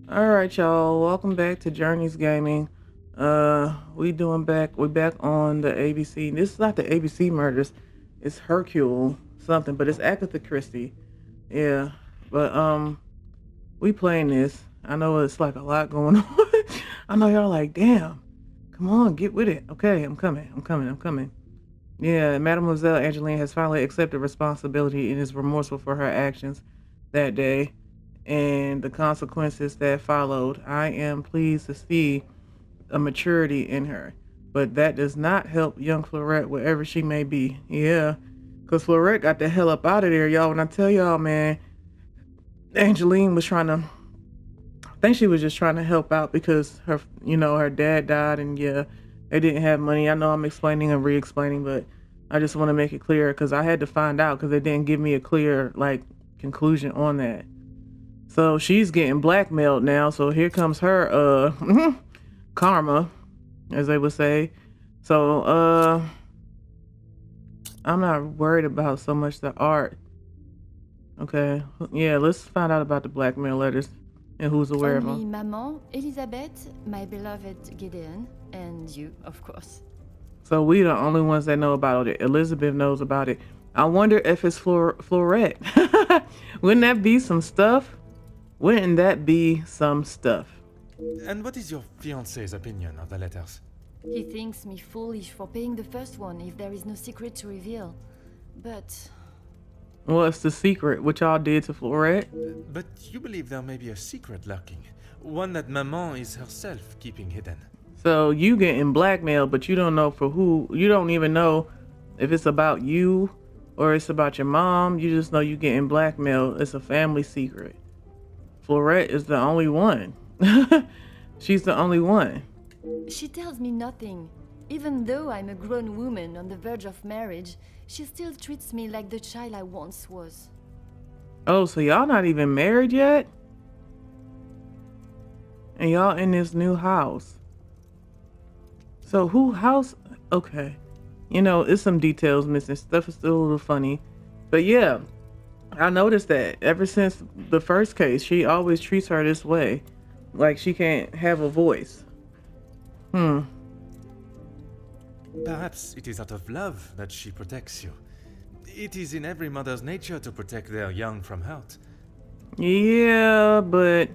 All right, y'all. Welcome back to Journeys Gaming. We back on the ABC. This is not the ABC murders. It's Hercule something, but it's Agatha Christie. Yeah. But we playing this. I know it's like a lot going on. I know y'all like, damn. Come on, get with it. Okay, I'm coming. Yeah, Mademoiselle Angeline has finally accepted responsibility and is remorseful for her actions that day and the consequences that followed. I am pleased to see a maturity in her, but that does not help young Florette wherever she may be. Yeah, because Florette got the hell up out of there, y'all. When I tell y'all, man, Angeline was trying to, I think she was just trying to help out because her dad died and yeah, they didn't have money. I know I'm explaining and re-explaining, but I just want to make it clear because I had to find out because they didn't give me a clear like conclusion on that. So she's getting blackmailed now. So here comes her karma, as they would say. So I'm not worried about so much the art. Okay. Yeah, let's find out about the blackmail letters and who's aware of Only them. Maman, Elizabeth, my beloved Gideon, and you, of course. So we the only ones that know about it. Elizabeth knows about it. I wonder if it's Florette. Wouldn't that be some stuff? Wouldn't that be some stuff? And what is your fiancé's opinion of the letters? He thinks me foolish for paying the first one if there is no secret to reveal. But What's the secret? What y'all did to Florette? But you believe there may be a secret lurking, one that Maman is herself keeping hidden. So you getting blackmailed, but you don't know for who. You don't even know if it's about you or it's about your mom. You just know you getting blackmailed. It's a family secret. Florette is the only one. She's the only one. she tells me nothing. Even though I'm a grown woman on the verge of marriage, she still treats me like the child I once was. Oh, so y'all not even married yet? And y'all in this new house. So who house? Okay. It's some details missing. Stuff is still a little funny. But yeah, I noticed that ever since the first case, she always treats her this way. Like she can't have a voice. Perhaps it is out of love that she protects you. It is in every mother's nature to protect their young from hurt. Yeah, but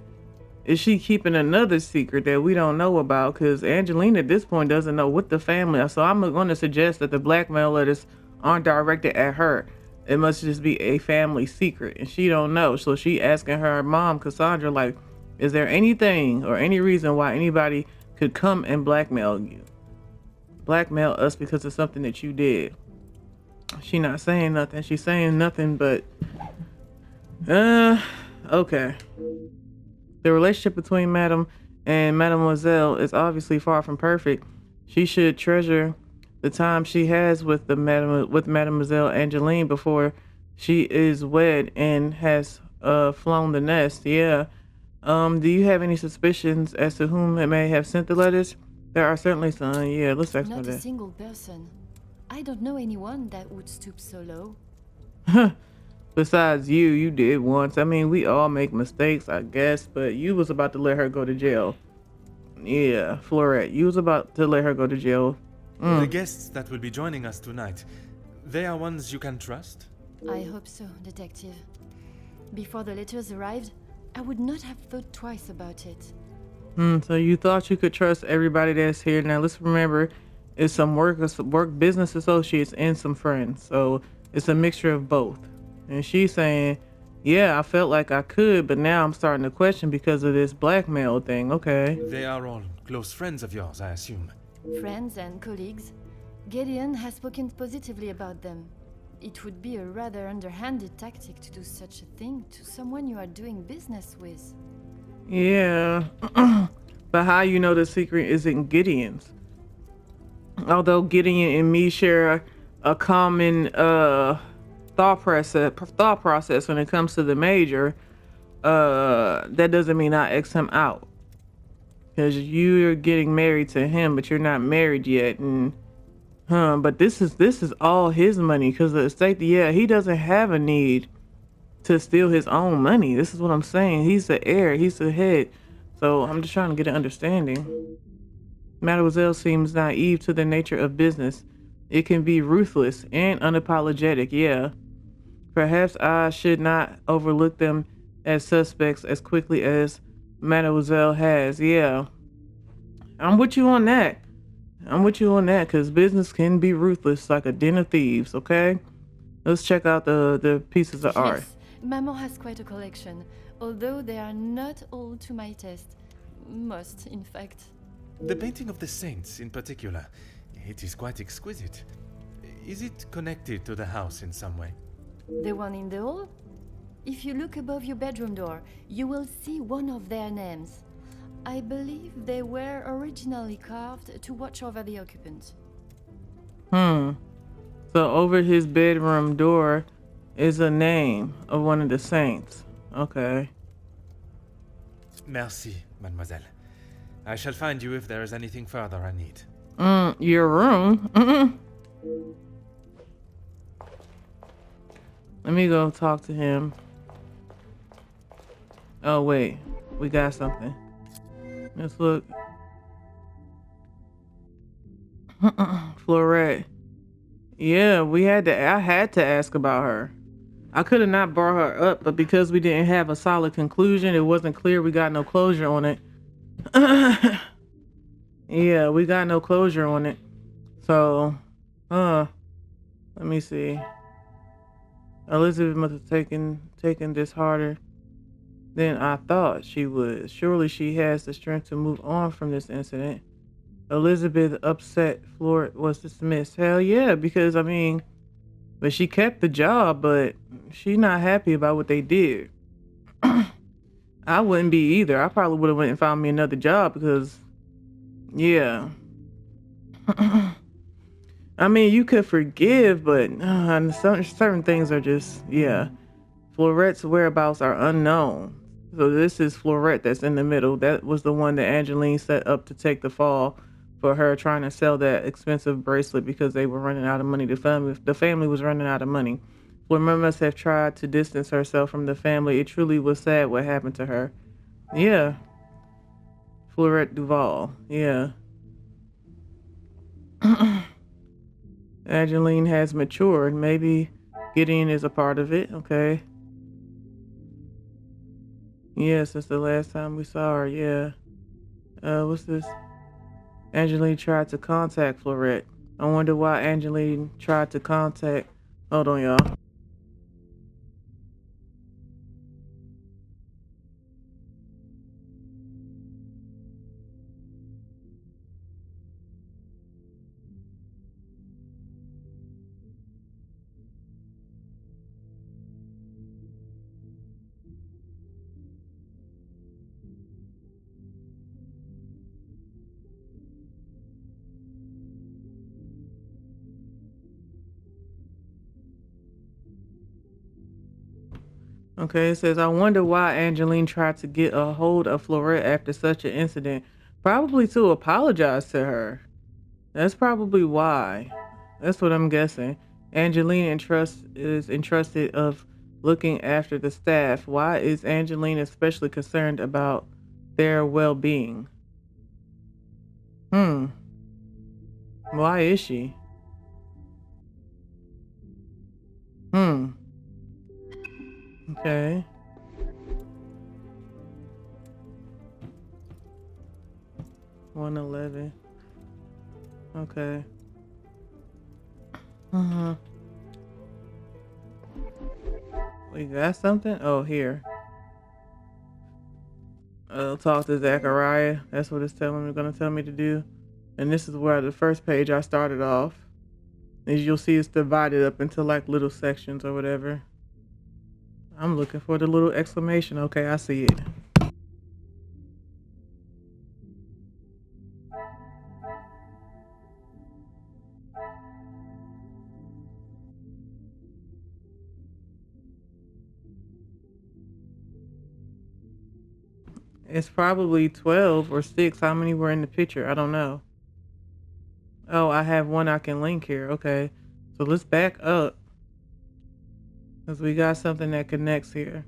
is she keeping another secret that we don't know about? Because Angelina at this point doesn't know what the family are. So I'm going to suggest that the blackmail letters aren't directed at her. It must just be a family secret, and she don't know. So she asking her mom, Cassandra, like, is there anything or any reason why anybody could come and blackmail you? Blackmail us because of something that you did. She not saying nothing. She's saying nothing but, okay. The relationship between Madame and Mademoiselle is obviously far from perfect. She should treasure the time she has with Mademoiselle Angeline before she is wed and has flown the nest. Yeah. Do you have any suspicions as to whom it may have sent the letters? There are certainly some. Yeah, let's ask for Not a that. single person. I don't know anyone that would stoop so low. Besides you did once. I mean, we all make mistakes, I guess, but you was about to let her go to jail. Yeah, Florette, you was about to let her go to jail. The guests that will be joining us tonight, they are ones you can trust? I hope so, Detective. Before the letters arrived, I would not have thought twice about it. So you thought you could trust everybody that's here. Now let's remember, it's some work business associates and some friends. So it's a mixture of both. And she's saying, yeah, I felt like I could, but now I'm starting to question because of this blackmail thing. Okay. They are all close friends of yours, I assume. Friends and colleagues, Gideon has spoken positively about them. It would be a rather underhanded tactic to do such a thing to someone you are doing business with. Yeah. But how you know the secret isn't Gideon's? Although Gideon and me share a common thought process when it comes to the major, that doesn't mean I X him out. Because you're getting married to him, but you're not married yet, and but this is all his money because the estate. Yeah, he doesn't have a need to steal his own money. This is what I'm saying. He's the heir. He's the head. So I'm just trying to get an understanding. Mademoiselle seems naive to the nature of business. It can be ruthless and unapologetic, yeah. Perhaps I should not overlook them as suspects as quickly as Mademoiselle has, yeah. I'm with you on that. I'm with you on that, because business can be ruthless like a den of thieves, okay? Let's check out the pieces of art. Yes, Maman has quite a collection, although they are not all to my taste. Most, in fact. The painting of the saints, in particular, it is quite exquisite. Is it connected to the house in some way? The one in the hall? If you look above your bedroom door, you will see one of their names. I believe they were originally carved to watch over the occupants. So over his bedroom door is a name of one of the saints. Okay. Merci, mademoiselle. I shall find you if there is anything further I need. Your room? Let me go talk to him. Oh, wait. We got something. Let's look. Florette. Yeah, I had to ask about her. I could have not brought her up, but because we didn't have a solid conclusion, it wasn't clear, we got no closure on it. Yeah, we got no closure on it. So, let me see. Elizabeth must have taken this harder than I thought she would. Surely she has the strength to move on from this incident. Elizabeth upset Florette was dismissed. Hell yeah, because but she kept the job, but she's not happy about what they did. I wouldn't be either. I probably would have went and found me another job because, yeah. You could forgive, but certain things are just, yeah. Florette's whereabouts are unknown. So this is Florette that's in the middle. That was the one that Angeline set up to take the fall for her trying to sell that expensive bracelet because they were running out of money. The family was running out of money. Florette must have tried to distance herself from the family. It truly was sad what happened to her. Yeah. Florette Duval. Yeah. Angeline has matured. Maybe Gideon is a part of it. Okay. Yeah, since the last time we saw her. Yeah. What's this? Angeline tried to contact Florette. I wonder why Angeline tried to contact. Hold on, y'all. Okay, it says, I wonder why Angeline tried to get a hold of Florette after such an incident. Probably to apologize to her. That's probably why. That's what I'm guessing. Angeline is entrusted of looking after the staff. Why is Angeline especially concerned about their well-being? Why is she? Okay. $111. Okay. We got something? Oh, here. Talk to Zachariah. That's what it's gonna tell me to do. And this is where the first page I started off. As you'll see, it's divided up into like little sections or whatever. I'm looking for the little exclamation. Okay, I see it. It's probably 12 or 6. How many were in the picture? I don't know. Oh, I have one I can link here. Okay. So let's back up. Because we got something that connects here.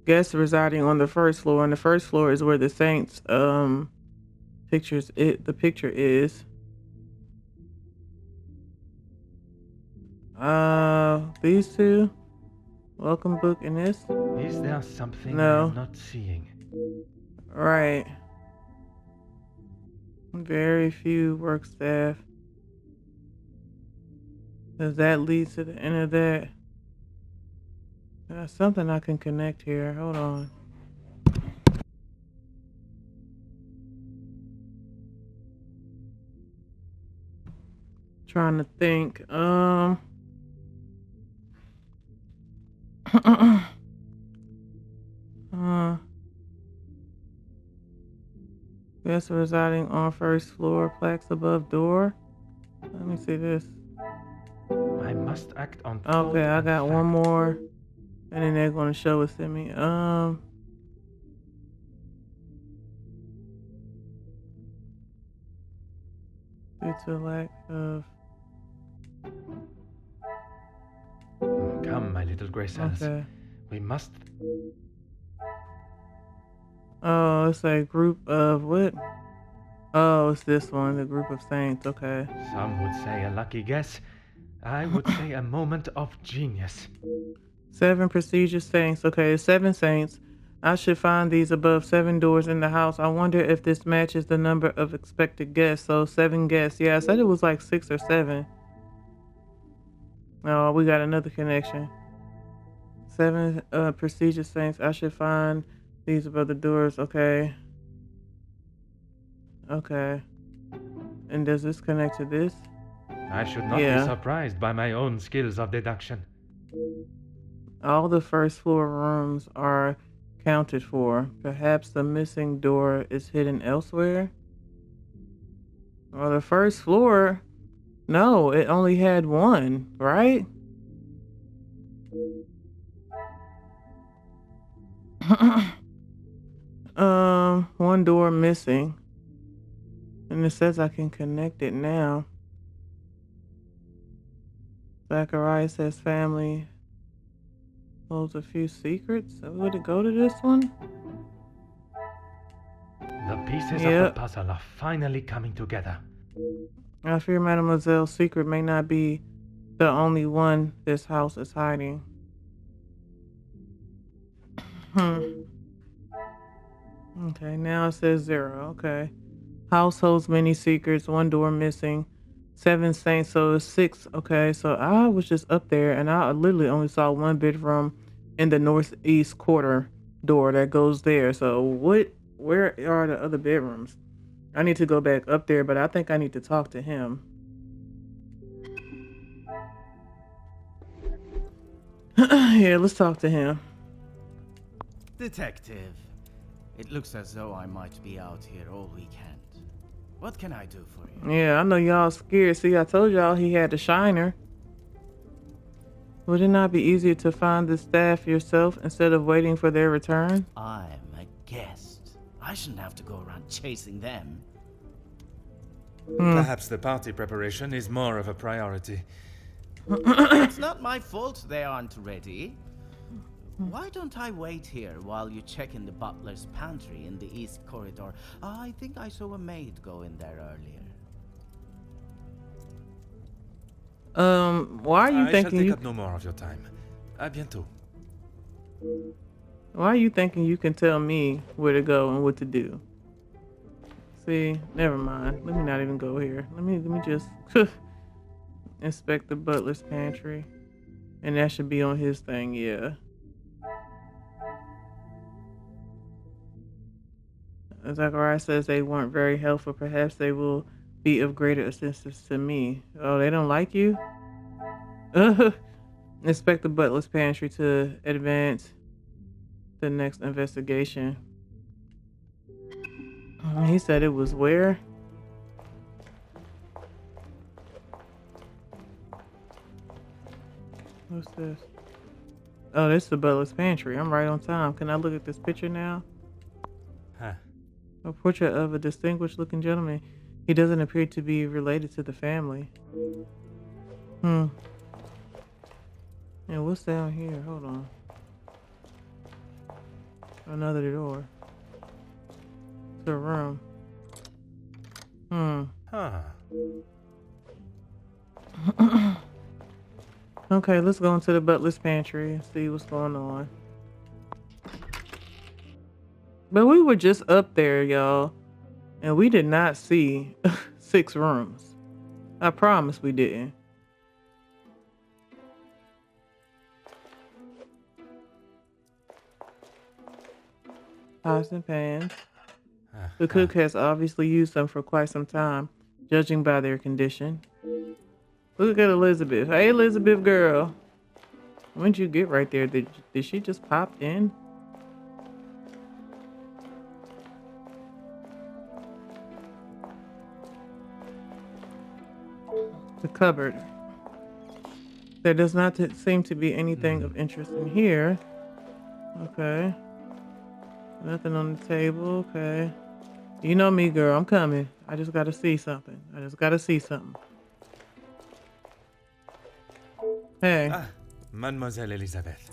guests residing on the first floor. And the first floor is where the Saints the picture is. These two. Welcome book in this. Is there something No. I'm not seeing? Right. Very few work staff. Does that lead to the end of that? There's something I can connect here. Hold on. Trying to think. Guests residing on first floor, plaques above door. Let me see this. I must act on thought Okay, I and got fact. one more. And then they're gonna show it to me. Due to lack of Come, my little Grey Cells. okay. We must. Oh, it's a group of what? Oh, it's this one, the group of saints. Okay. Some would say a lucky guess. I would say a moment of genius. 7 prestigious saints. Okay, 7 saints. I should find these above 7 doors in the house. I wonder if this matches the number of expected guests. So 7 guests. Yeah, I said it was like 6 or 7. Oh, we got another connection. 7 prestigious saints. I should find these above the doors. Okay. Okay. And does this connect to this? I should not Yeah. be surprised by my own skills of deduction. All the first floor rooms are counted for. Perhaps the missing door is hidden elsewhere. Well, the first floor, no, it only had one, right? One door missing. And it says I can connect it now. Zachariah says family holds a few secrets. So would it go to this one? The pieces of Yep. the puzzle are finally coming together. I fear Mademoiselle's secret may not be the only one this house is hiding. Okay, now it says 0. Okay. House holds many secrets, 1 door missing, 7 saints, so it's 6. Okay, so I was just up there and I literally only saw 1 bedroom in the northeast quarter door that goes there. So where are the other bedrooms? I need to go back up there, but I think I need to talk to him. Yeah, let's talk to him. Detective, it looks as though I might be out here all weekend. What can I do for you? Yeah, I know y'all scared. See, I told y'all he had the shiner. Would it not be easier to find the staff yourself instead of waiting for their return? I'm a guest. I shouldn't have to go around chasing them. Perhaps the party preparation is more of a priority. It's not my fault they aren't ready. Why don't I wait here while you check in the butler's pantry in the east corridor? I think I saw a maid go in there earlier. Why are you I shall thinking take you up no more of your time. À bientôt. why are you thinking you can tell me where to go and what to do? See, never mind. Let me not even go here. Let me just inspect the butler's pantry. And that should be on his thing, yeah. Zachariah says they weren't very helpful. Perhaps they will be of greater assistance to me. Oh, they don't like you? Inspect the butler's pantry to advance the next investigation. He said it was where? What's this? Oh, this is the butler's pantry. I'm right on time. Can I look at this picture now? Huh. A portrait of a distinguished looking gentleman. He doesn't appear to be related to the family. And what's down here? Hold on. Another door. To a room. Huh. Okay, let's go into the butler's pantry and see what's going on. But we were just up there, y'all, and we did not see 6 rooms. I promise we didn't. Pots and pans. The cook has obviously used them for quite some time, judging by their condition. Look at Elizabeth. Hey, Elizabeth girl. When did you get right there? Did she just pop in? The cupboard. There does not seem to be anything of interest in here. Okay. Nothing on the table. Okay. You know me, girl. I'm coming. I just gotta see something. Hey. Ah, Mademoiselle Elizabeth.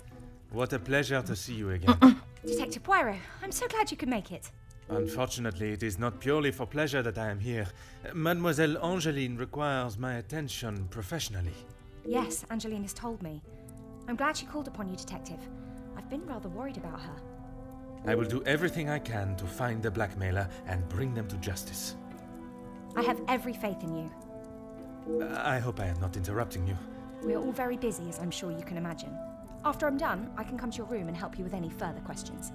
What a pleasure to see you again. Detective Poirot, I'm so glad you could make it. Unfortunately, it is not purely for pleasure that I am here. Mademoiselle Angeline requires my attention professionally. Yes, Angeline has told me. I'm glad she called upon you, Detective. I've been rather worried about her. I will do everything I can to find the blackmailer and bring them to justice. I have every faith in you. I hope I am not interrupting you. We're all very busy, as I'm sure you can imagine. After I'm done, I can come to your room and help you with any further questions.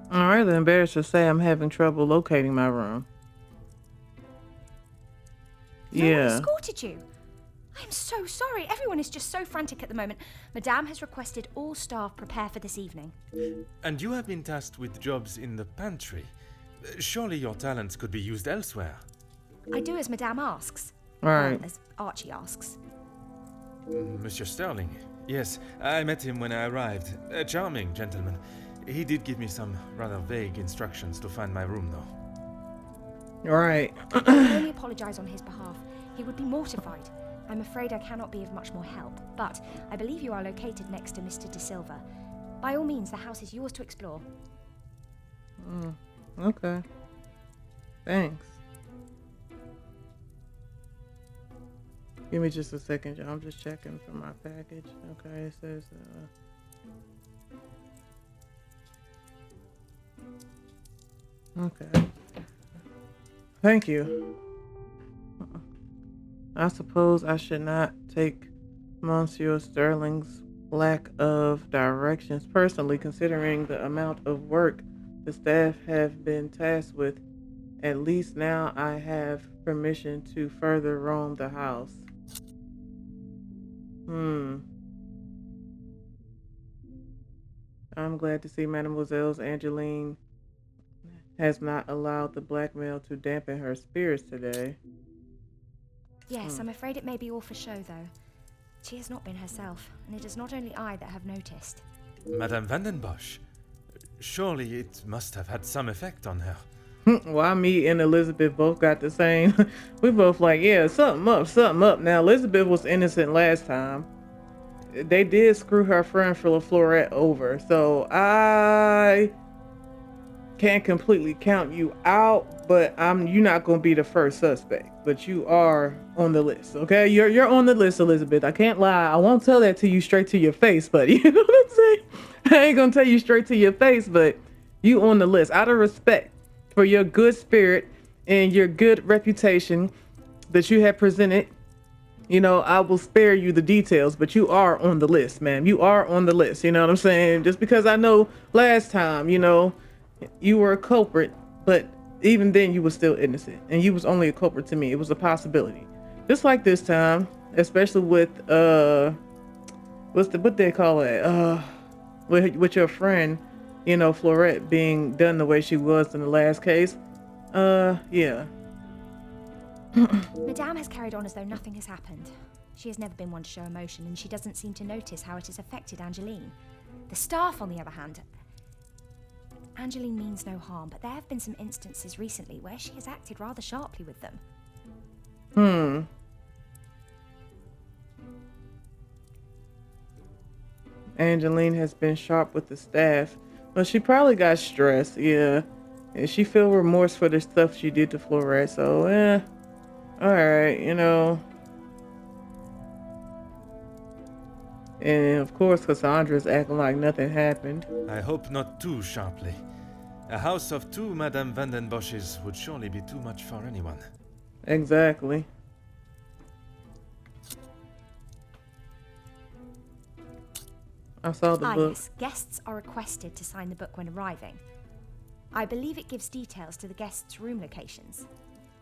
I'm rather embarrassed to say I'm having trouble locating my room. No one Yeah. escorted you. I'm so sorry. Everyone is just so frantic at the moment. Madame has requested all staff prepare for this evening. And you have been tasked with jobs in the pantry. Surely your talents could be used elsewhere. I do as Madame asks. Right. As Archie asks. Monsieur Sterling. Yes, I met him when I arrived. A charming gentleman. He did give me some rather vague instructions to find my room, though. Right. I can only apologise on his behalf. He would be mortified. I'm afraid I cannot be of much more help, but I believe you are located next to Mr. De Silva. By all means, the house is yours to explore. Okay. Thanks. Give me just a second, y'all. I'm just checking for my package. Okay, it says, okay. Thank you. I suppose I should not take Monsieur Sterling's lack of directions personally, considering the amount of work the staff have been tasked with. At least now I have permission to further roam the house. I'm glad to see Mademoiselle Angeline has not allowed the blackmail to dampen her spirits today. Yes, I'm afraid it may be all for show, though. She has not been herself, and it is not only I that have noticed. Madame Vandenbosch. Surely it must have had some effect on her. Why me and Elizabeth both got the same? We both like, yeah, something up. Now, Elizabeth was innocent last time. They did screw her friend Floret over, so I can't completely count you out, but you're not gonna be the first suspect, but you are on the list, okay? You're on the list, Elizabeth. I can't lie. I won't tell that to you straight to your face, buddy. You know what I'm saying? I ain't gonna tell you straight to your face, but you on the list. Out of respect for your good spirit and your good reputation that you have presented, you know, I will spare you the details, but you are on the list, ma'am. You are on the list. You know what I'm saying? Just because I know last time, you know, you were a culprit, but even then you were still innocent, and you was only a culprit to me. It was a possibility. Just like this time, especially with what they call it? With your friend, you know, Floret being done the way she was in the last case. Yeah. Madame has carried on as though nothing has happened. She has never been one to show emotion, and she doesn't seem to notice how it has affected Angeline. The staff, on the other hand, Angeline means no harm, but there have been some instances recently where she has acted rather sharply with them. Angeline has been sharp with the staff. Well, she probably got stressed, yeah. And she feel remorse for the stuff she did to Florette, so, alright, you know. And of course, Cassandra's acting like nothing happened. I hope not too sharply. A house of 2 Madame Vandenbosches would surely be too much for anyone. Exactly. I saw the book. Yes, guests are requested to sign the book when arriving. I believe it gives details to the guests' room locations.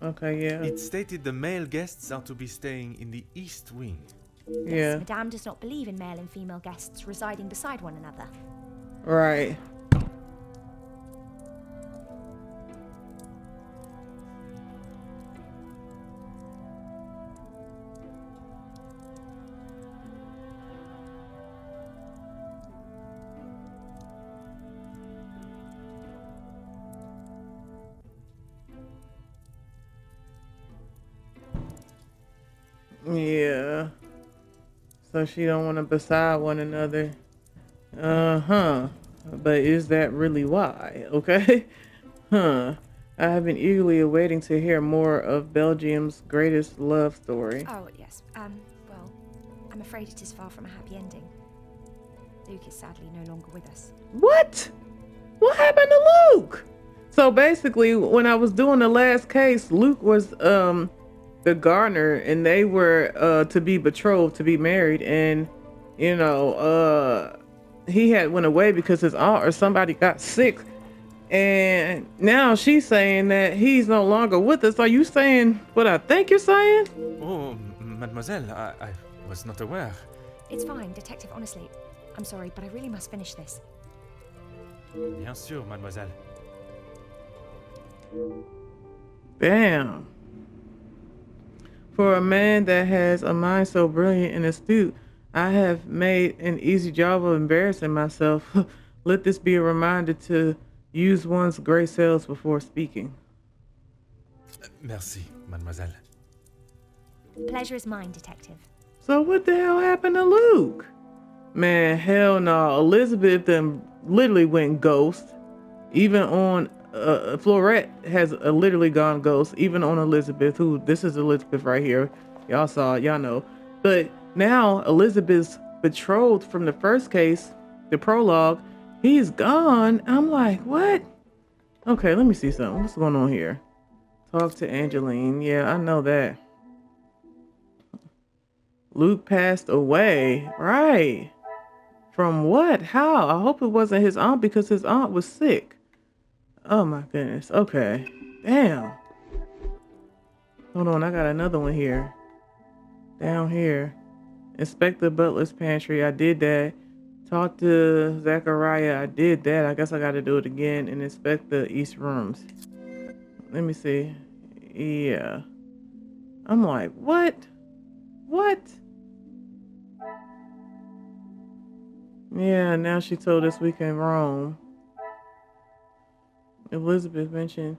Okay, yeah. It stated the male guests are to be staying in the East Wing. Yeah. Yes, Madame does not believe in male and female guests residing beside one another. Right. Yeah. So she don't want to beside one another. Uh-huh. But is that really why? Okay. Huh. I have been eagerly awaiting to hear more of Belgium's greatest love story. Oh, yes. Well, I'm afraid it is far from a happy ending. Luke is sadly no longer with us. What? What happened to Luke? So basically, when I was doing the last case, Luke was the gardener, and they were to be betrothed, to be married, and you know, he had went away because his aunt or somebody got sick, and now she's saying that he's no longer with us. Are you saying what I think you're saying? Oh, mademoiselle, I was not aware. It's fine, Detective, honestly. I'm sorry, but I really must finish this. Bien sûr, mademoiselle. Damn. For a man that has a mind so brilliant and astute, I have made an easy job of embarrassing myself. Let this be a reminder to use one's great selves before speaking. Merci, mademoiselle. Pleasure is mine, Detective. So what the hell happened to Luke? Man, hell no. Elizabeth then literally went ghost. Even on Florette has literally gone ghost. Even on Elizabeth, who this is Elizabeth right here. Y'all saw it, y'all know. But now Elizabeth's betrothed from the first case, the prologue, he's gone. I'm like, what? Okay, let me see something. What's going on here? Talk to Angeline. Yeah, I know that. Luke passed away. Right. From what? How? I hope it wasn't his aunt, because his aunt was sick. Oh my goodness. Okay. Damn. Hold on, I got another one here. Down here. Inspect the butler's pantry. I did that. Talk to Zachariah. I did that. I guess I got to do it again. And inspect the east rooms. Let me see. Yeah. I'm like, what? What? Yeah, now she told us we can roam. Elizabeth mentioned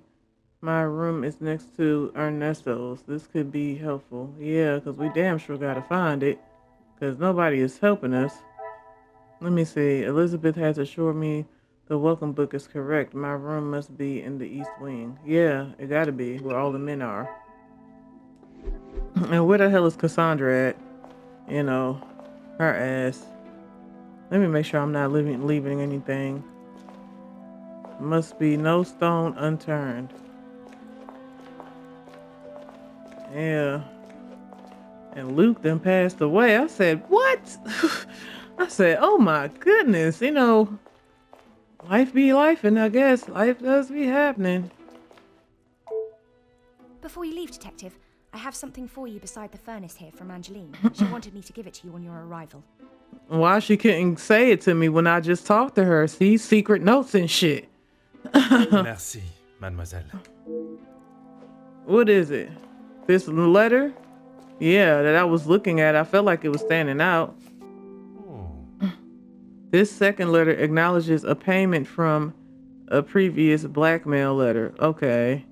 my room is next to Ernesto's. This could be helpful. Yeah, because we damn sure got to find it. Because nobody is helping us. Let me see. Elizabeth has assured me the welcome book is correct. My room must be in the East Wing. Yeah, it got to be where all the men are. And where the hell is Cassandra at? You know, her ass. Let me make sure I'm not leaving anything. Must be no stone unturned. Yeah. And Luke then passed away. I said, what? I said, oh my goodness. You know, life be life, and I guess life does be happening. Before you leave, Detective, I have something for you beside the furnace here from Angeline. She wanted me to give it to you on your arrival. Why she couldn't say it to me when I just talked to her? See, secret notes and shit. Merci, mademoiselle. What is it? This letter? Yeah, that I was looking at. I felt like it was standing out. Oh. This second letter acknowledges a payment from a previous blackmail letter. Okay.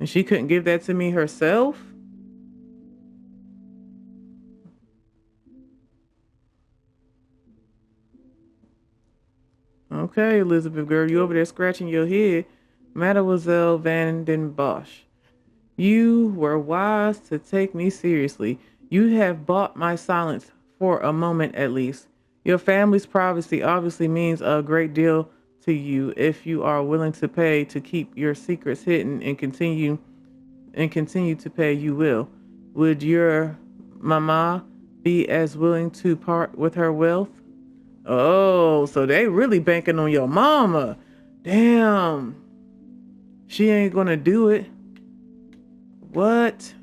And she couldn't give that to me herself? Okay, Elizabeth girl, you over there scratching your head. Mademoiselle Van den Bosch, you were wise to take me seriously. You have bought my silence for a moment at least. Your family's privacy obviously means a great deal to you. If you are willing to pay to keep your secrets hidden and continue to pay, you will. Would your mama be as willing to part with her wealth? Oh, so they really banking on your mama. Damn. She ain't gonna do it. What?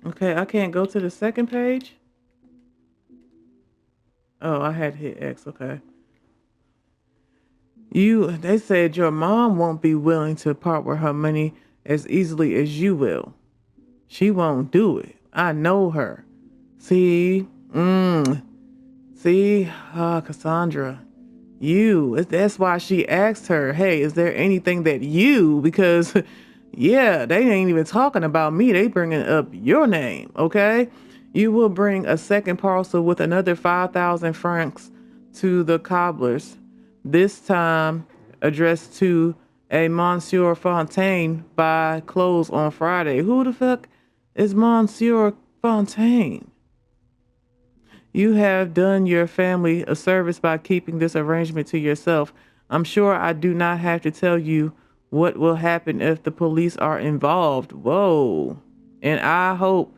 Okay, I can't go to the second page. Oh, I had to hit X. Okay. They said your mom won't be willing to part with her money as easily as you will. She won't do it. I know her. See, Cassandra, that's why she asked her, hey, is there anything that because yeah, they ain't even talking about me. They bringing up your name. Okay. You will bring a second parcel with another 5,000 francs to the cobblers, this time addressed to a Monsieur Fontaine by close on Friday. Who the fuck is Monsieur Fontaine? You have done your family a service by keeping this arrangement to yourself. I'm sure I do not have to tell you what will happen if the police are involved. Whoa. And I hope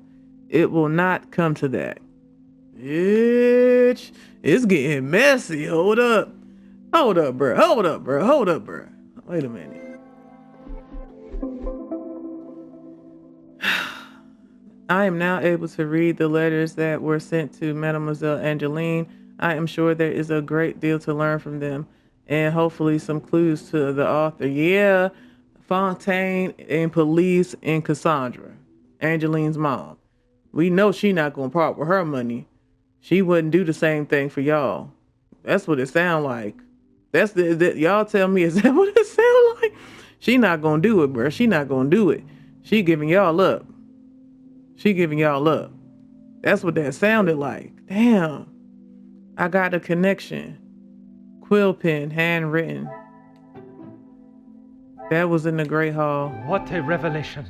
it will not come to that. It's getting messy. Hold up, bro. Wait a minute. I am now able to read the letters that were sent to Mademoiselle Angeline. I am sure there is a great deal to learn from them, and hopefully some clues to the author. Yeah, Fontaine and police and Cassandra, Angeline's mom. We know she not gonna part with her money. She wouldn't do the same thing for y'all. That's what it sound like. Y'all tell me, is that what it sound like? She not gonna do it, bro. She not gonna do it. She giving y'all up. That's what that sounded like. Damn. I got a connection. Quill pen, handwritten. That was in the Great Hall. What a revelation.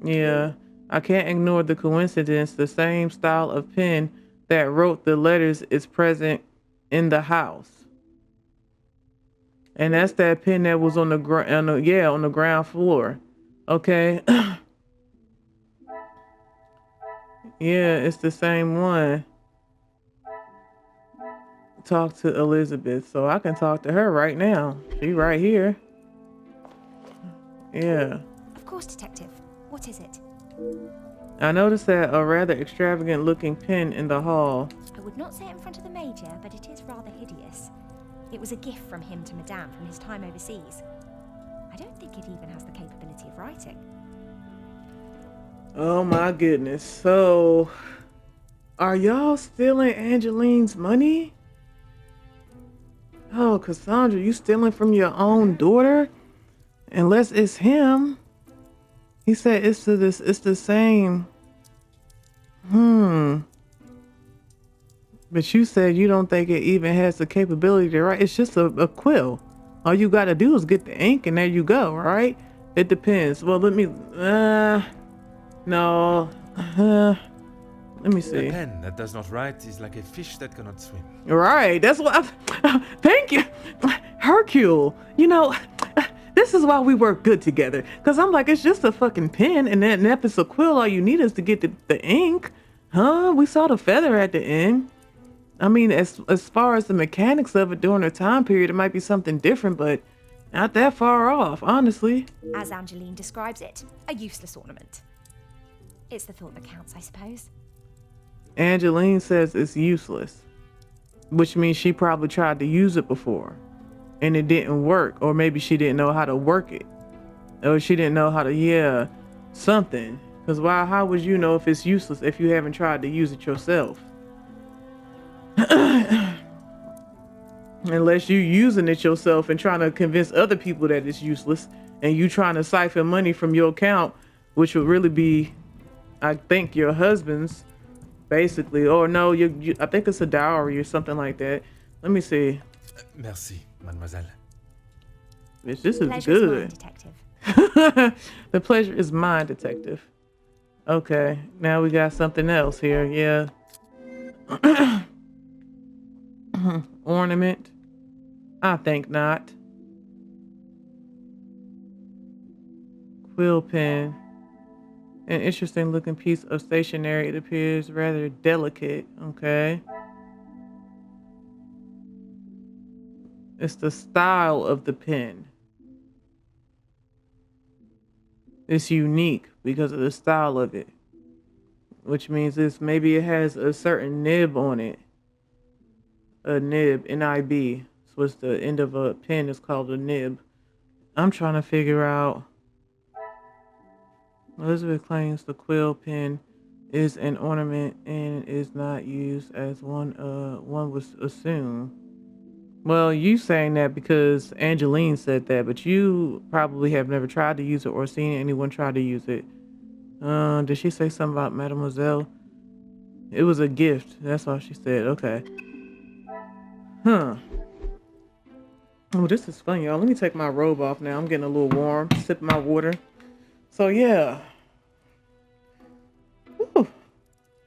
Yeah. I can't ignore the coincidence. The same style of pen that wrote the letters is present in the house. And that's that pen that was on the ground floor. Okay. Yeah, it's the same one. Talk to Elizabeth, so I can talk to her right now. She right here. Yeah. Of course, Detective. What is it? I noticed that a rather extravagant looking pen in the hall. I would not say it in front of the Major, but it is rather hideous. It was a gift from him to Madame from his time overseas. I don't think it even has the capability of writing. Oh my goodness. So, are y'all stealing Angeline's money? Oh, Cassandra, you stealing from your own daughter? Unless it's him. He said it's the same. But you said you don't think it even has the capability to write. It's just a quill. All you gotta do is get the ink and there you go, right? It depends. Well, let me see. A pen that does not write is like a fish that cannot swim. Right. That's what thank you, Hercule. You know, this is why we work good together. Because I'm like, it's just a fucking pen. And then if it's a quill, all you need is to get the ink. Huh? We saw the feather at the end. I mean, as far as the mechanics of it during the time period, it might be something different, but not that far off, honestly. As Angeline describes it, a useless ornament. It's the thought that counts, I suppose. Angeline says it's useless, which means she probably tried to use it before and it didn't work, or maybe she didn't know how to work it, or she didn't know how to, something. Because how would you know if it's useless if you haven't tried to use it yourself? Unless you using it yourself and trying to convince other people that it's useless, and you trying to siphon money from your account, which would really be, I think, your husband's basically. Or no, I think it's a dowry or something like that. Let me see. Merci, mademoiselle. Bitch, this is Pleasure is mine, good. detective. The pleasure is mine, detective. Okay, now we got something else here. Yeah. Ornament. I think not. Quill pen. An interesting looking piece of stationery. It appears rather delicate. Okay. It's the style of the pen. It's unique because of the style of it. Which means maybe it has a certain nib on it. A nib, N-I-B. So it's the end of a pen is called a nib. I'm trying to figure out. Elizabeth claims the quill pen is an ornament and is not used as one would assume. Well, you saying that because Angeline said that, but you probably have never tried to use it or seen anyone try to use it. Did she say something about Mademoiselle? It was a gift. That's all she said. Okay. Huh. Oh, this is fun, y'all. Let me take my robe off now. I'm getting a little warm. Sip my water. So, yeah. Whew. As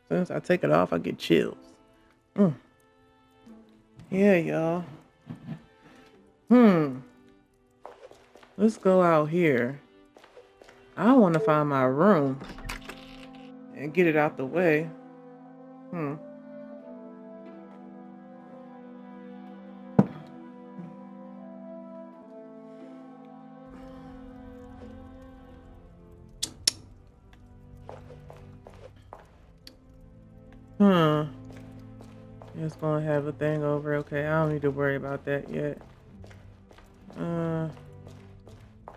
soon as I take it off, I get chills. Yeah, y'all. Let's go out here. I want to find my room and get it out the way. It's gonna have a thing over. Okay, I don't need to worry about that yet.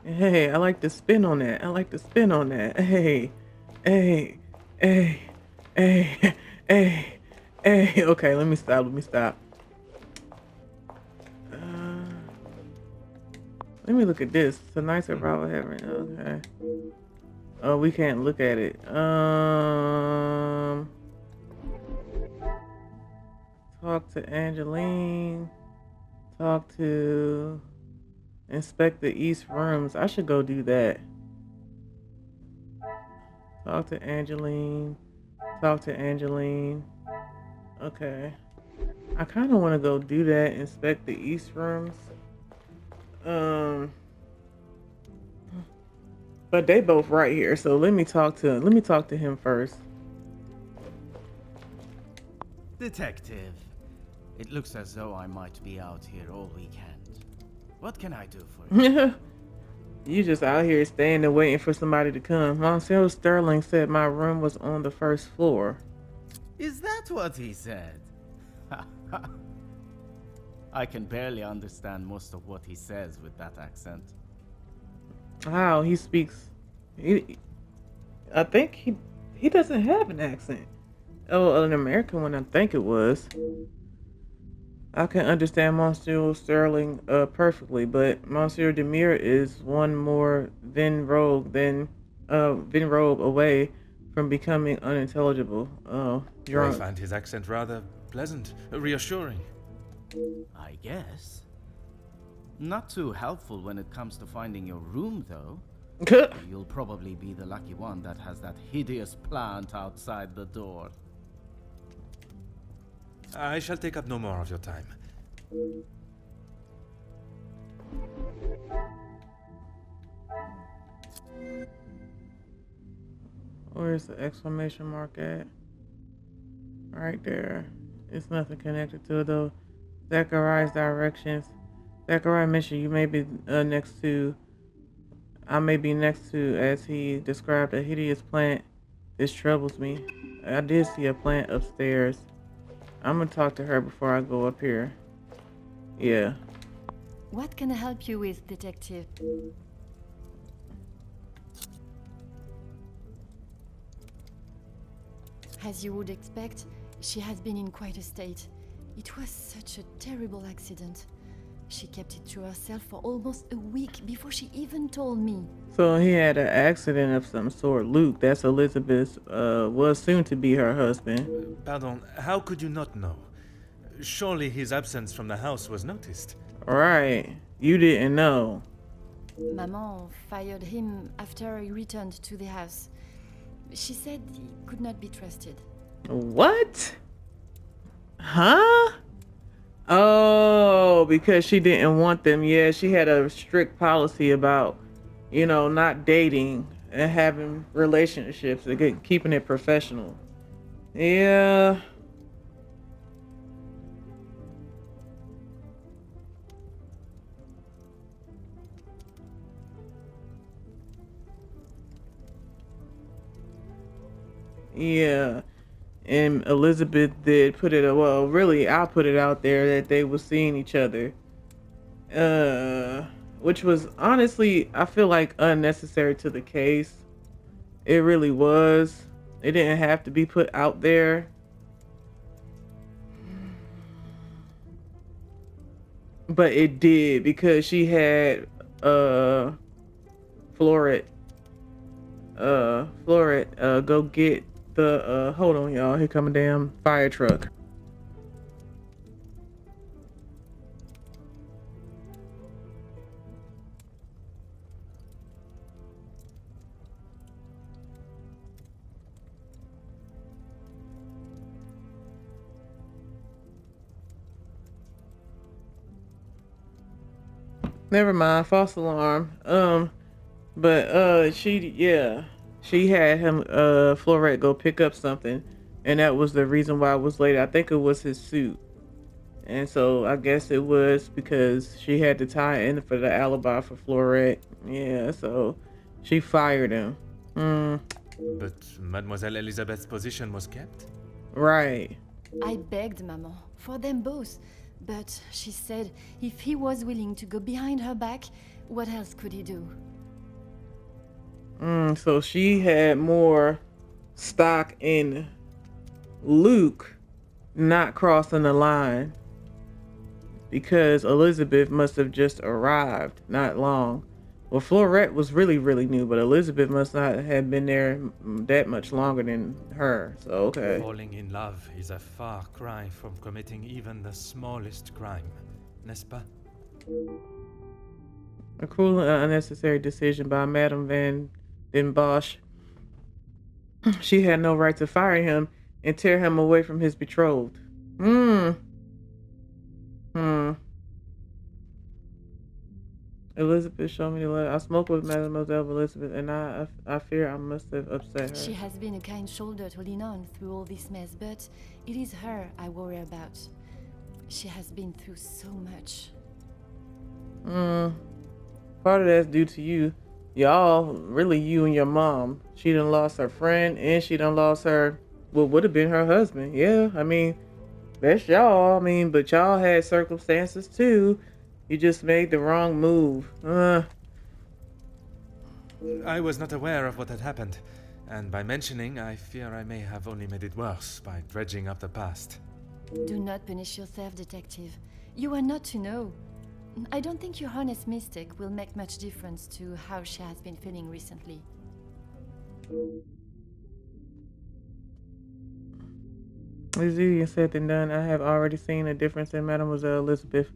Hey, I like to spin on that. Hey, hey, hey, hey, hey, hey. Okay, let me stop. Let me look at this. Tonight's at Bravo Heaven. Okay. Oh, we can't look at it. Talk to Angeline. Inspect the East rooms. I should go do that. Talk to Angeline. Okay. I kind of want to go do that. Inspect the East rooms. But they both right here. So let me talk to him first. Detective, it looks as though I might be out here all weekend. What can I do for you? You just out here staying and waiting for somebody to come. Monsieur Sterling said my room was on the first floor. Is that what he said? I can barely understand most of what he says with that accent. Wow, he speaks. I think he doesn't have an accent. Oh, an American one, I think it was. I can understand Monsieur Sterling perfectly, but Monsieur Demure is one more Venrobe away from becoming unintelligible. Oh, I find his accent rather pleasant, reassuring. I guess. Not too helpful when it comes to finding your room, though. You'll probably be the lucky one that has that hideous plant outside the door. I shall take up no more of your time. Where's the exclamation mark at? Right there. It's nothing connected to it though. Zachariah's directions. Zachariah mentioned you may be next to, as he described, a hideous plant. This troubles me. I did see a plant upstairs. I'm gonna talk to her before I go up here. Yeah. What can I help you with, detective? As you would expect, she has been in quite a state. It was such a terrible accident. She kept it to herself for almost a week before she even told me. So he had an accident of some sort. Luke, that's Elizabeth, was soon to be her husband. Pardon, how could you not know? Surely his absence from the house was noticed. Right. You didn't know. Maman fired him after he returned to the house. She said he could not be trusted. What? Huh? Oh, because she didn't want them. Yeah, she had a strict policy about, not dating and having relationships and keeping it professional. Yeah. Yeah. And Elizabeth did put it, well, really, I put it out there that they were seeing each other. Which was honestly, I feel like unnecessary to the case. It really was. It didn't have to be put out there. But it did because she had, Floret, go get the hold on y'all, here come a damn fire truck. Never mind, false alarm. But she had him Floret go pick up something, and that was the reason why it was late. I think it was his suit. And so I guess it was because she had to tie in for the alibi for Floret. Yeah, so she fired him. But Mademoiselle Elizabeth's position was kept? Right. I begged Maman for them both, but she said if he was willing to go behind her back, what else could he do? So she had more stock in Luke not crossing the line because Elizabeth must have just arrived not long. Well, Floret was really, really new, but Elizabeth must not have been there that much longer than her. So, okay. Falling in love is a far cry from committing even the smallest crime, n'est-ce pas? A cruel and unnecessary decision by Madame Van Den Bosch. She had no right to fire him and tear him away from his betrothed. Elizabeth showed me the letter. I spoke with Mademoiselle Elizabeth, and I fear I must have upset her. She has been a kind shoulder to lean on through all this mess, but it is her I worry about. She has been through so much. Part of that's due to you. Y'all, really you and your mom. She done lost her friend, and she done lost her, what would have been her husband. Yeah, I mean, that's y'all. I mean, but y'all had circumstances too. You just made the wrong move. I was not aware of what had happened, and by mentioning, I fear I may have only made it worse by dredging up the past. Do not punish yourself, detective. You are not to know. I don't think your honest mistake will make much difference to how she has been feeling recently. It's easier said than done. I have already seen a difference in Mademoiselle Elizabeth.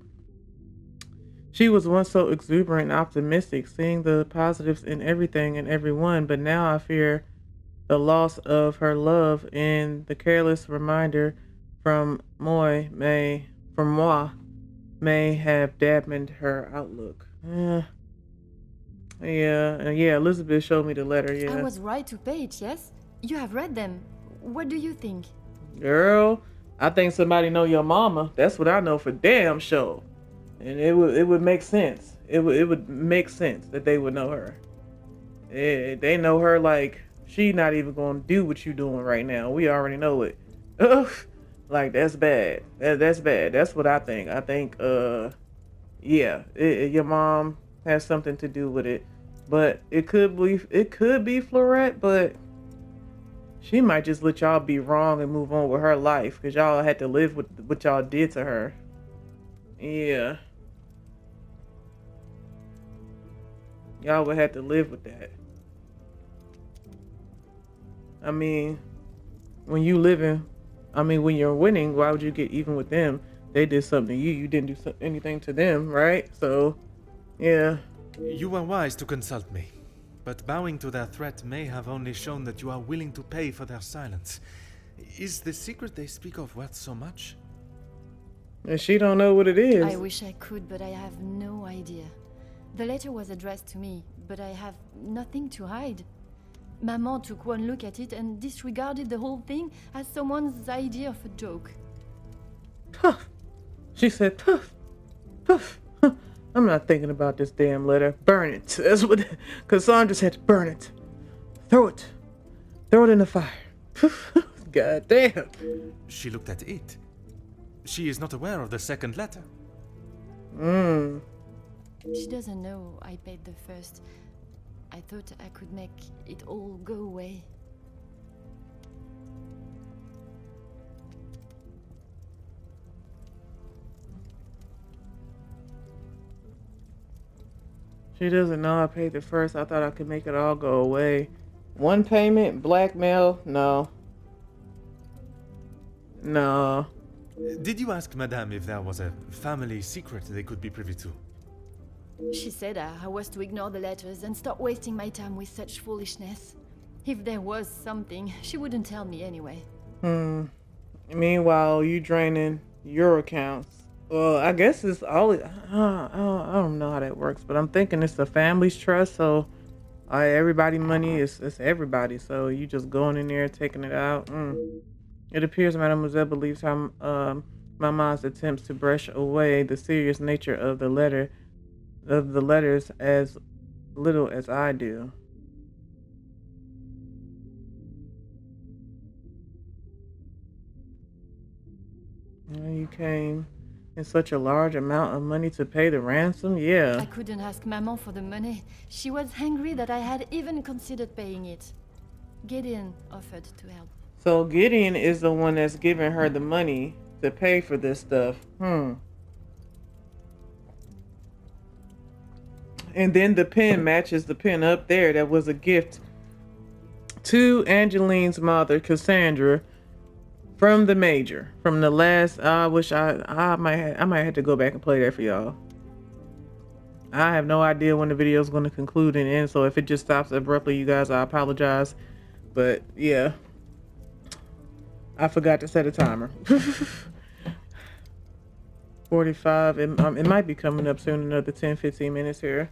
She was once so exuberant and optimistic, seeing the positives in everything and everyone, but now I fear the loss of her love and the careless reminder from moi may have dampened her outlook. Yeah, Elizabeth showed me the letter, yeah. I was right to pay it, yes? You have read them. What do you think? Girl, I think somebody know your mama. That's what I know for damn sure. And it would make sense. It would make sense that they would know her. They know her like she not even gonna do what you doing right now. We already know it. Ugh, like that's bad. That's bad. That's what I think. I think your mom has something to do with it, but it could be Floret, but she might just let y'all be wrong and move on with her life because y'all had to live with what y'all did to her. Yeah. y'all would have to live with that. I mean, when when you're winning, why would you get even with them? They did something to you. You didn't do anything to them, right? So, yeah. You were wise to consult me, but bowing to their threat may have only shown that you are willing to pay for their silence. Is the secret they speak of worth so much? And she don't know what it is. I wish I could, but I have no idea. The letter was addressed to me, but I have nothing to hide. Maman took one look at it and disregarded the whole thing as someone's idea of a joke. Puff. She said, puff, puff. I'm not thinking about this damn letter. Burn it. That's what Cassandra said. Burn it. Throw it. Throw it in the fire. God damn. She looked at it. She is not aware of the second letter. She doesn't know I paid the first. I thought I could make it all go away. She doesn't know I paid the first. I thought I could make it all go away. One payment, blackmail? No. No. Did you ask Madame if there was a family secret they could be privy to? She said I was to ignore the letters and stop wasting my time with such foolishness. If there was something, she wouldn't tell me anyway. Meanwhile, you draining your accounts. Well, I guess it's all. I don't know how that works, but I'm thinking it's the family's trust. So, everybody money is everybody. So you just going in there taking it out. It appears Mademoiselle believes her Mama's attempts to brush away the serious nature of the letters as little as I do. You came in such a large amount of money to pay the ransom? Yeah. I couldn't ask Maman for the money. She was angry that I had even considered paying it. Gideon offered to help. So Gideon is the one that's giving her the money to pay for this stuff. And then the pen matches the pen up there that was a gift to Angeline's mother, Cassandra, from the Major. From the last, I wish I might have to go back and play that for y'all. I have no idea when the video is going to conclude and end, so if it just stops abruptly, you guys, I apologize. But yeah, I forgot to set a timer. 45. It might be coming up soon. Another 10-15 minutes here.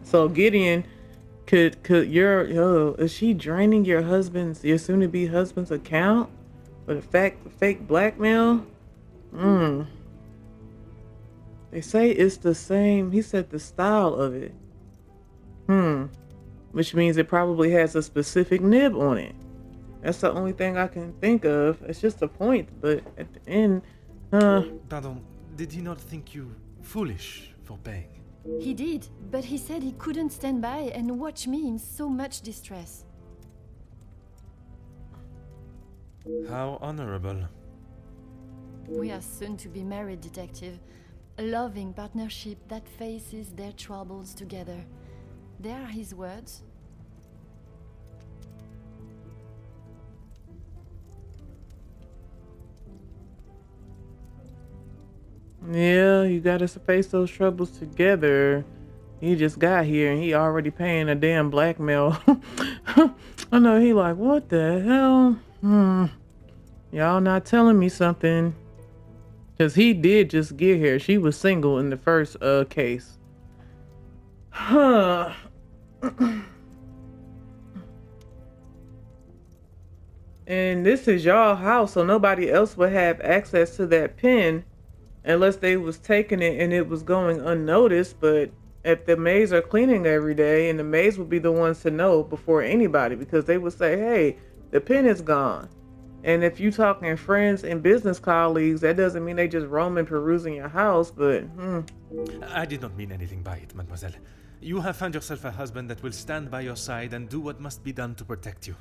So Gideon could is she draining your soon-to-be husband's account with a fake blackmail? They say it's the same. He said the style of it. Which means it probably has a specific nib on it. That's the only thing I can think of. It's just a point, but at the end, Pardon, did he not think you foolish for paying? He did, but he said he couldn't stand by and watch me in so much distress. How honorable. We are soon to be married, Detective. A loving partnership that faces their troubles together. They are his words. yeah, you gotta face those troubles together. He just got here and he already paying a damn blackmail. I know he like, what the hell? Y'all not telling me something. Cause he did just get here. She was single in the first case. Huh. And this is y'all house, so nobody else would have access to that pen unless they was taking it and it was going unnoticed. But if the maids are cleaning every day, and the maids would be the ones to know before anybody, because they would say, hey, the pen is gone. And if you talking friends and business colleagues, that doesn't mean they just roaming, perusing your house, but I did not mean anything by it, mademoiselle. You have found yourself a husband that will stand by your side and do what must be done to protect you.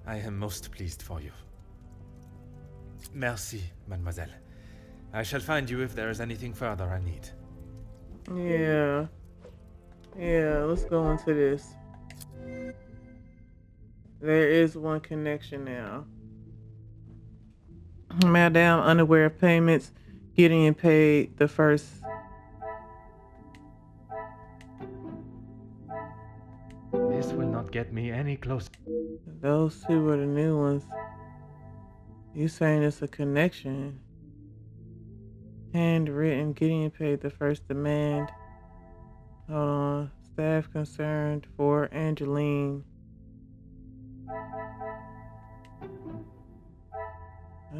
I am most pleased for you. Merci, mademoiselle. I shall find you if there is anything further I need. yeah. Yeah, let's go into this. There is one connection now. Madame, unaware of payments, getting paid the first. This will not get me any closer. Those two are the new ones. You saying it's a connection? Handwritten, getting paid the first demand. Hold on. Staff concerned for Angeline.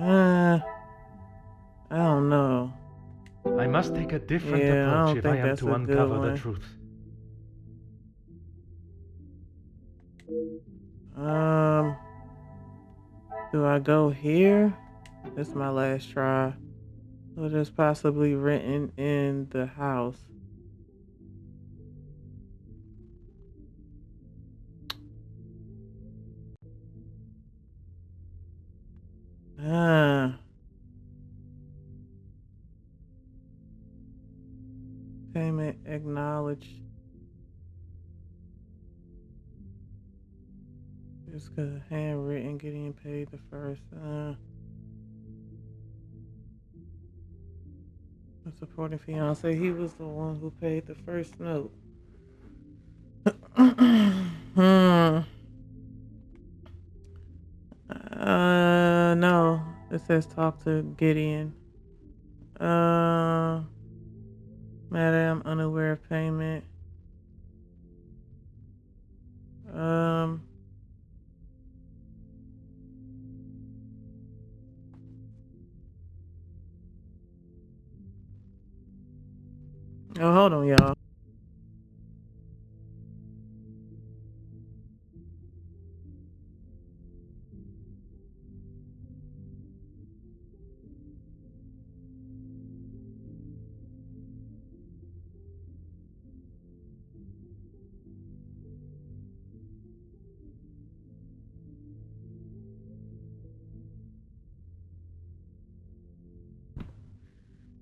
I don't know. I must take a different Yeah, I approach don't if I think am that's to a good uncover one. the truth. Do I go here? This is my last try. What is possibly written in the house? Payment acknowledged. It's cause handwritten, getting paid the first. The supporting fiance, he was the one who paid the first note. No. It says talk to Gideon. Madam, unaware of payment. Oh, hold on, y'all.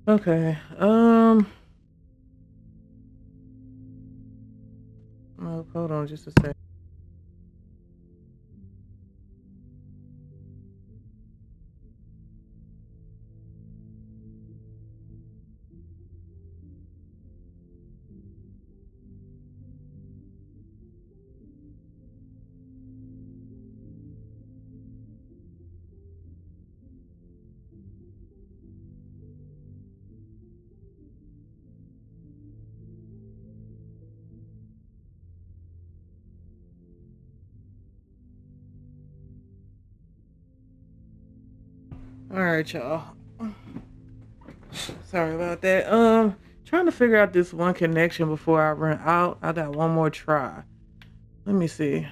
Okay. Oh, hold on just a sec. All right, y'all. Sorry about that. Trying to figure out this one connection before I run out. I got one more try. Let me see.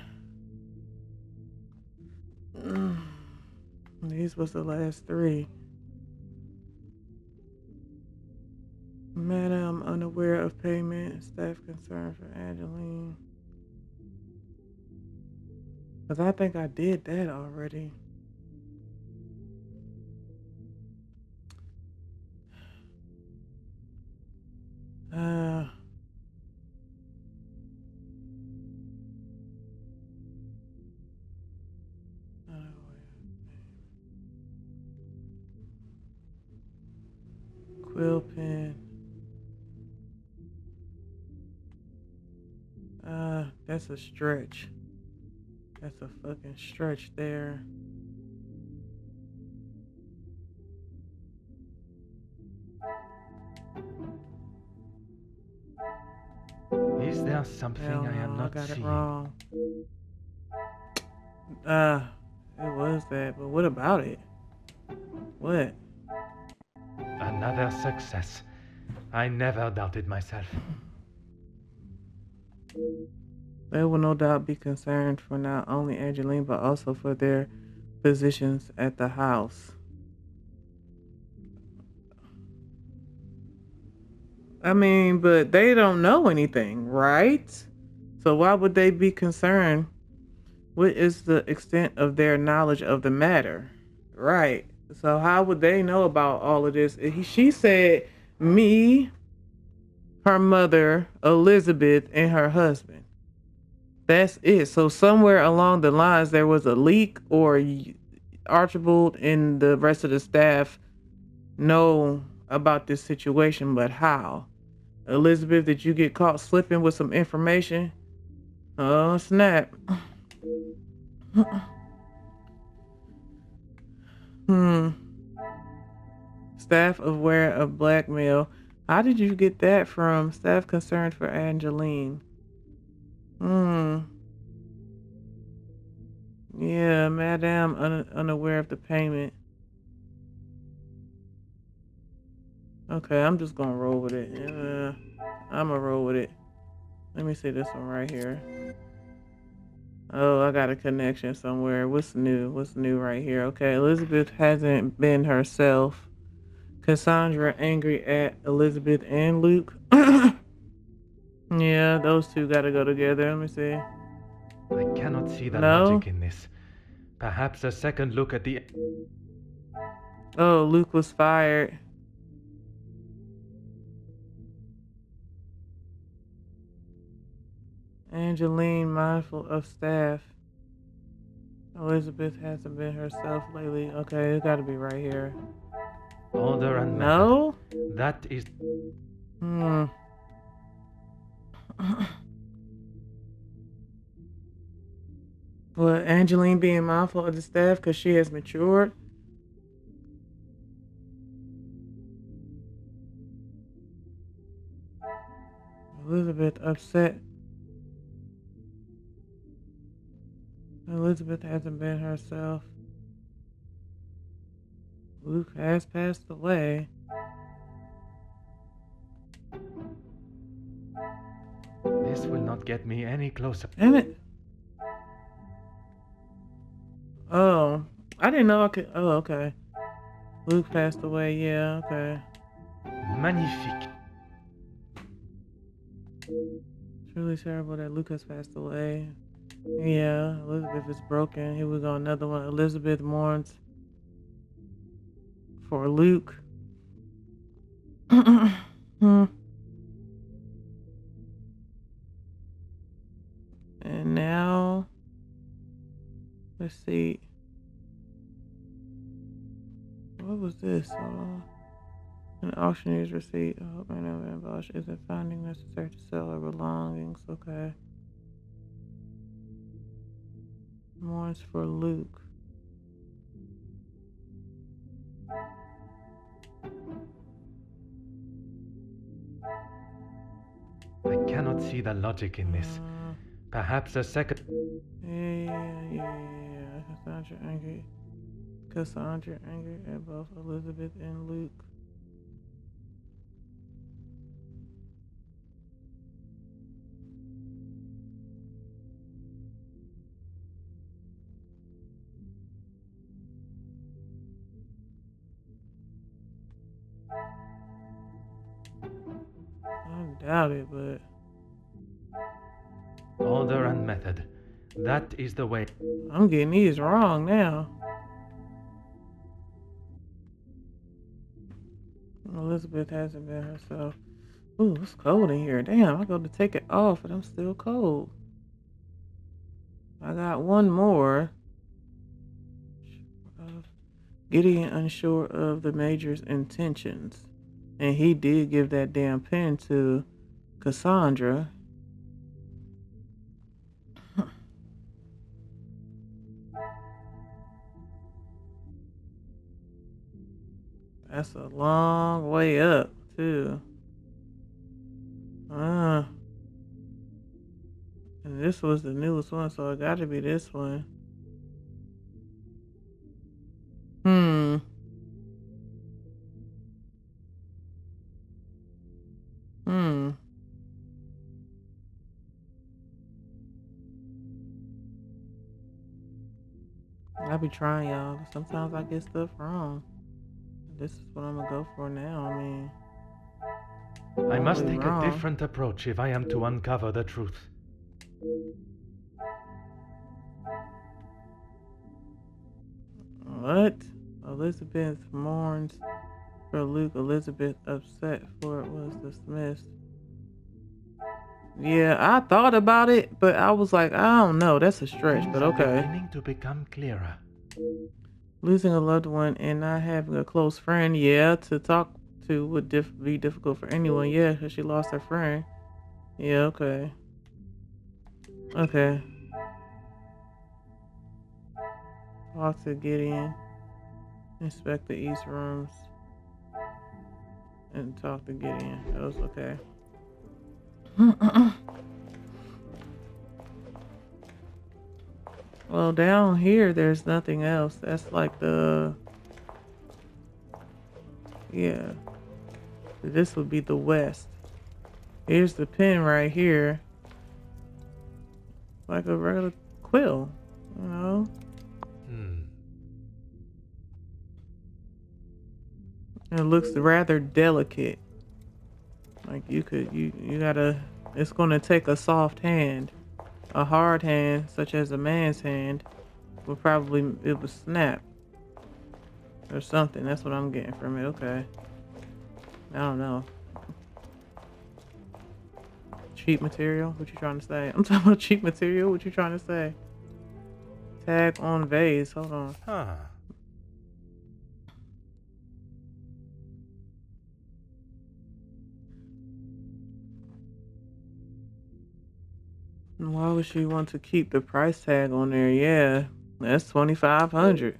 These was the last three. Madam, unaware of payment. Staff concerned for Angeline. Because I think I did that already. Quill pen. That's a stretch. That's a fucking stretch there. Is there something Hell I am no, not I got seeing? it wrong. It was that, but what about it? What? Another success. I never doubted myself. They will no doubt be concerned for not only Angeline, but also for their positions at the house. I mean, but they don't know anything, right? So why would they be concerned? What is the extent of their knowledge of the matter? Right. So how would they know about all of this? She said me her mother, Elizabeth, and her husband. That's it. So somewhere along the lines, there was a leak, or Archibald and the rest of the staff know about this situation, but how? Elizabeth, did you get caught slipping with some information? Oh, snap. Staff aware of blackmail. How did you get that from? Staff concerned for Angeline. Yeah, Madame unaware of the payment. Okay, I'm just gonna roll with it. I'm gonna roll with it. Let me see this one right here. Oh, I got a connection somewhere. What's new? What's new right here? Okay, Elizabeth hasn't been herself. Cassandra angry at Elizabeth and Luke. Yeah, those two gotta go together. Let me see. I cannot see the logic in this. Perhaps a second look at the... Oh, Luke was fired. Angeline mindful of staff. Elizabeth hasn't been herself lately. Okay, it gotta be right here. Order and method. No? That is... Well, Angeline being mindful of the staff because she has matured. Elizabeth upset. Elizabeth hasn't been herself. Luke has passed away. This will not get me any closer. Damn it. Oh, I didn't know I could. Oh, okay. Luke passed away. Yeah, okay. Magnifique. It's really terrible that Luke has passed away. Yeah, Elizabeth is broken. Here we go, another one. Elizabeth mourns for Luke. And now, let's see. What was this? An auctioneer's receipt. I hope Madame Bosch isn't finding necessary to sell her belongings. Okay. Mourns for Luke. I cannot see the logic in this. Perhaps a second... Yeah. Cassandra angry at both Elizabeth and Luke. I doubt it, but... Order and method. That is the way. I'm getting these wrong now. Elizabeth hasn't been herself. Ooh, it's cold in here. Damn, I go to take it off, but I'm still cold. I got one more. Gideon unsure of the Major's intentions. And he did give that damn pen to Cassandra. That's a long way up, too. And this was the newest one, so it got to be this one. I be trying, y'all. Sometimes I get stuff wrong. This is what I'm gonna go for now. I mean, I must take a different approach if I am to uncover the truth. What? Elizabeth mourns for Luke. Elizabeth upset for it was dismissed. Yeah, I thought about it, but I was like, I don't know. That's a stretch, but okay. Beginning to become clearer. Losing a loved one and not having a close friend, yeah, to talk to would be difficult for anyone. Yeah, because she lost her friend. Yeah, okay. Okay. Talk to Gideon. Inspect the east rooms. And talk to Gideon. That was okay. Well, down here, there's nothing else. That's like the... Yeah. This would be the west. Here's the pen right here. Like a regular quill, you know? It looks rather delicate. Like you gotta, it's gonna take a soft hand. A hard hand, such as a man's hand, it would snap. Or something. That's what I'm getting from it. Okay. I don't know. Cheap material? What you trying to say? I'm talking about cheap material? What you trying to say? Tag on vase. Hold on. Huh. Why would she want to keep the price tag on there? Yeah, that's $2,500.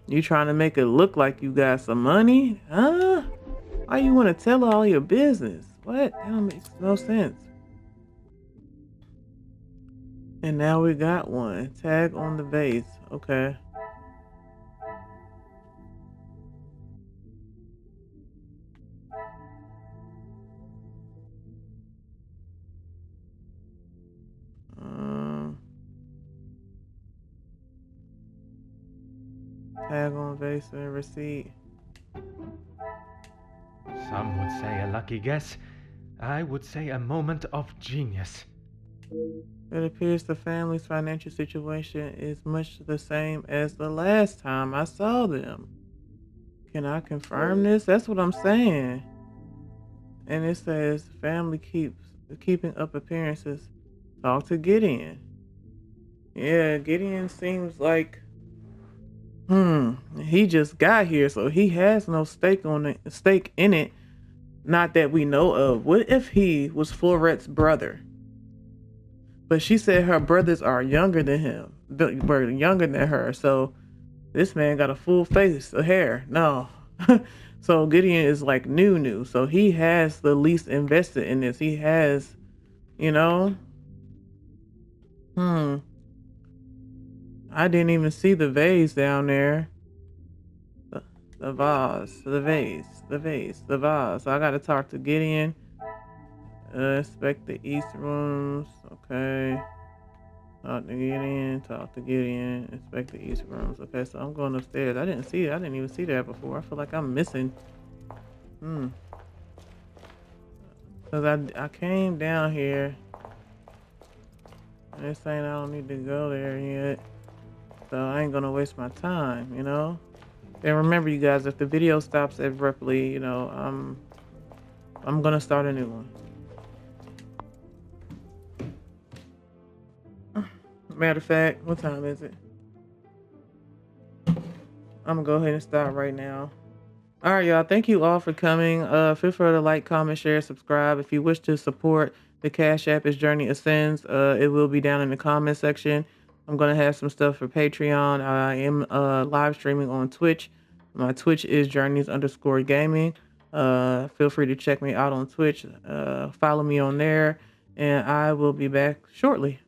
You trying to make it look like you got some money? Huh? Why you want to tell her all your business? What? That makes no sense. And now we got one. Tag on the vase. Okay. Tag on vase and receipt. Some would say a lucky guess. I would say a moment of genius. It appears the family's financial situation is much the same as the last time I saw them. Can I confirm this? That's what I'm saying. And it says family keeping up appearances. Talk to Gideon. Yeah, Gideon seems like he just got here, so he has no stake in it. Not that we know of. What if he was Florette's brother? But she said her brothers are younger than him. Were younger than her. So this man got a full face of hair. No. So Gideon is like new. So he has the least invested in this. He has, you know. I didn't even see the vase down there. The vase. So I gotta talk to Gideon. Inspect the east rooms. Okay. Talk to Gideon. Inspect the east rooms. Okay, so I'm going upstairs. I didn't even see that before. I feel like I'm missing. Because I came down here. They're saying I don't need to go there yet. So I ain't gonna waste my time, you know? And remember, you guys, if the video stops abruptly, you know, I'm gonna start a new one. Matter of fact, what time is it? I'm gonna go ahead and start right now. All right, y'all. Thank you all for coming. Feel free to like, comment, share, subscribe. If you wish to support the Cash App as Journey Ascends, it will be down in the comment section. I'm gonna have some stuff for Patreon. I am live streaming on Twitch. My Twitch is Journeys_Gaming. Feel free to check me out on Twitch. Follow me on there, and I will be back shortly.